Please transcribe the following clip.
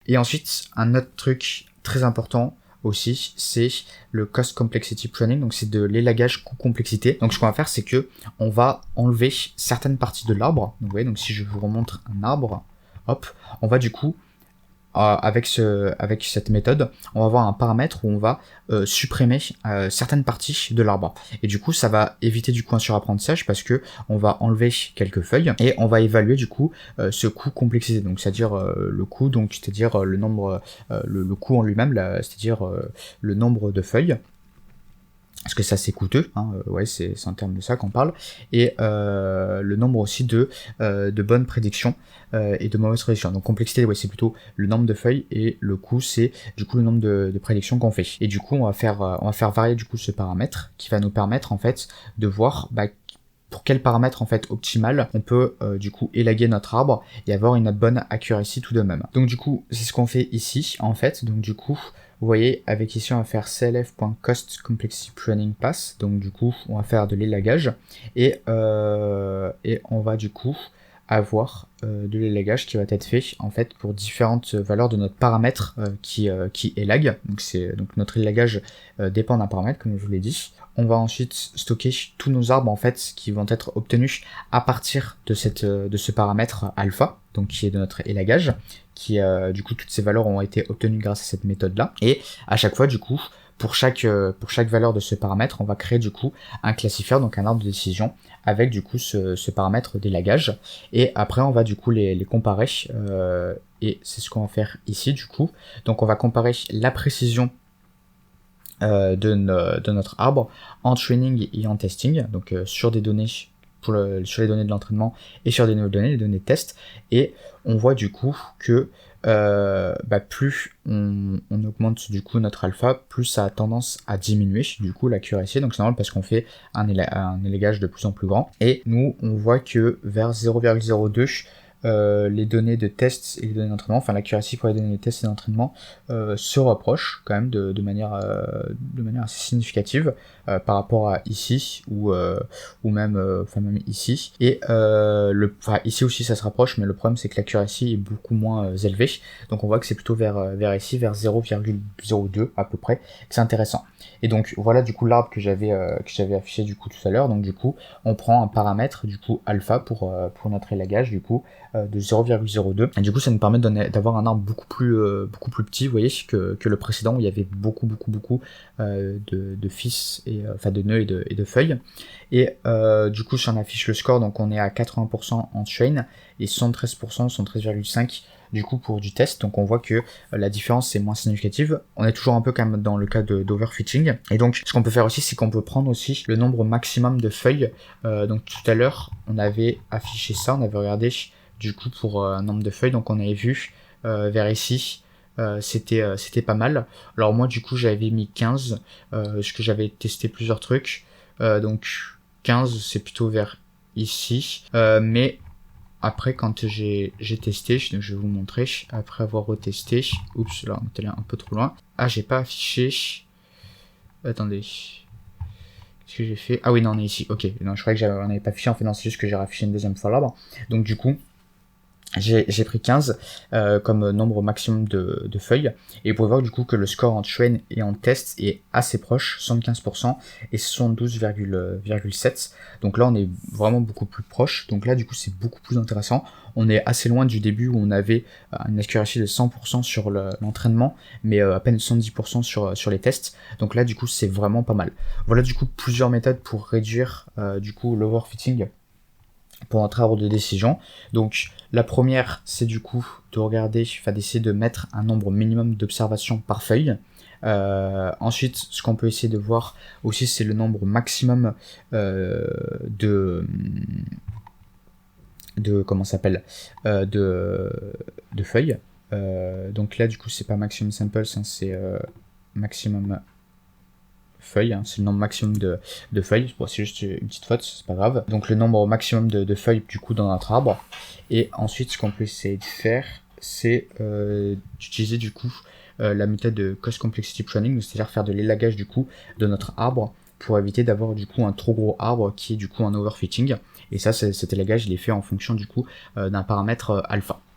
Et ensuite, un autre truc très important aussi, c'est le Cost Complexity Pruning, donc c'est de l'élagage coût complexité. Donc ce qu'on va faire, c'est que on va enlever certaines parties de l'arbre. Donc vous voyez, donc si je vous remontre un arbre, hop, on va du coup avec cette méthode, on va avoir un paramètre où on va supprimer certaines parties de l'arbre. Et du coup, ça va éviter du coup un surapprentissage parce que on va enlever quelques feuilles et on va évaluer du coup ce coût complexité. Donc c'est-à-dire le coût, donc c'est-à-dire le nombre, le coût en lui-même, c'est-à-dire le nombre de feuilles. Parce que ça c'est coûteux, hein, ouais, c'est en termes de ça qu'on parle, et le nombre aussi de bonnes prédictions et de mauvaises prédictions. Donc complexité, ouais, c'est plutôt le nombre de feuilles, et le coût c'est du coup le nombre de prédictions qu'on fait. Et du coup on va faire varier du coup ce paramètre qui va nous permettre en fait de voir pour quel paramètre en fait optimal on peut du coup élaguer notre arbre et avoir une bonne accuracy tout de même. Donc du coup c'est ce qu'on fait ici en fait. Donc du coup vous voyez, avec ici, on va faire clf.cost complexity pruning pass. Donc, du coup, on va faire de l'élagage. Et on va, du coup, avoir de l'élagage qui va être fait, en fait, pour différentes valeurs de notre paramètre qui élague. Donc, notre élagage dépend d'un paramètre, comme je vous l'ai dit. On va ensuite stocker tous nos arbres, en fait, qui vont être obtenus à partir de ce paramètre alpha, donc qui est de notre élagage, qui du coup toutes ces valeurs ont été obtenues grâce à cette méthode là, et à chaque fois du coup pour chaque valeur de ce paramètre on va créer du coup un classifieur, donc un arbre de décision avec du coup ce paramètre d'élagage, et après on va du coup les comparer et c'est ce qu'on va faire ici du coup. Donc on va comparer la précision de notre arbre en training et en testing, donc sur des données sur les données de l'entraînement et sur des nouvelles données, les données de test, et on voit du coup que plus on augmente du coup notre alpha, plus ça a tendance à diminuer du coup l'accuracy, donc c'est normal parce qu'on fait un élagage de plus en plus grand, et nous on voit que vers 0,02 les données de test et les données d'entraînement, enfin l'accuracy pour les données de test et d'entraînement se rapprochent quand même de manière assez significative par rapport à ici ou même ici, et ici aussi ça se rapproche, mais le problème c'est que l'accuracy est beaucoup moins élevée, donc on voit que c'est plutôt vers ici, vers 0,02 à peu près, que c'est intéressant. Et donc voilà du coup l'arbre que j'avais affiché du coup tout à l'heure. Donc du coup on prend un paramètre du coup alpha pour notre élagage du coup de 0,02, et du coup ça nous permet d'avoir un arbre beaucoup plus petit, vous voyez, que le précédent où il y avait beaucoup de fils et de nœuds et de feuilles. Et du coup si on affiche le score, donc on est à 80% en train et 73%, 73,5 du coup pour du test. Donc on voit que la différence est moins significative. On est toujours un peu quand même dans le cas d'overfitting. Et donc ce qu'on peut faire aussi, c'est qu'on peut prendre aussi le nombre maximum de feuilles. Donc tout à l'heure on avait affiché ça, on avait regardé du coup pour un nombre de feuilles, donc on avait vu vers ici c'était pas mal. Alors moi du coup j'avais mis 15 parce que j'avais testé plusieurs trucs, donc 15 c'est plutôt vers ici, mais après quand j'ai testé, je vais vous montrer, après avoir retesté, oups là on était là un peu trop loin, j'ai pas affiché, attendez, qu'est-ce que j'ai fait, oui non on est ici, ok, non je croyais que on avait pas affiché, en fait non c'est juste que j'ai raffiché une deuxième fois l'arbre. Donc du coup j'ai pris 15 comme nombre maximum de feuilles, et vous pouvez voir du coup que le score en train et en test est assez proche, 75% et 72,7. Donc là on est vraiment beaucoup plus proche, donc là du coup c'est beaucoup plus intéressant. On est assez loin du début où on avait une accuracy de 100% sur l'entraînement, mais à peine 70% sur les tests. Donc là du coup c'est vraiment pas mal. Voilà du coup plusieurs méthodes pour réduire du coup l'overfitting pour notre arbre de décision. Donc la première c'est du coup de regarder, d'essayer de mettre un nombre minimum d'observations par feuille. Ensuite ce qu'on peut essayer de voir aussi c'est le nombre maximum de comment ça s'appelle de feuilles. Donc là du coup c'est pas maximum samples, c'est maximum feuilles, c'est le nombre maximum de feuilles, bon, c'est juste une petite faute, c'est pas grave. Donc le nombre maximum de feuilles du coup dans notre arbre. Et ensuite ce qu'on peut essayer de faire c'est d'utiliser du coup la méthode de Cost Complexity Pruning, c'est-à-dire faire de l'élagage du coup de notre arbre pour éviter d'avoir du coup un trop gros arbre qui est du coup un overfitting. Et ça cet élagage il est fait en fonction du coup d'un paramètre alpha.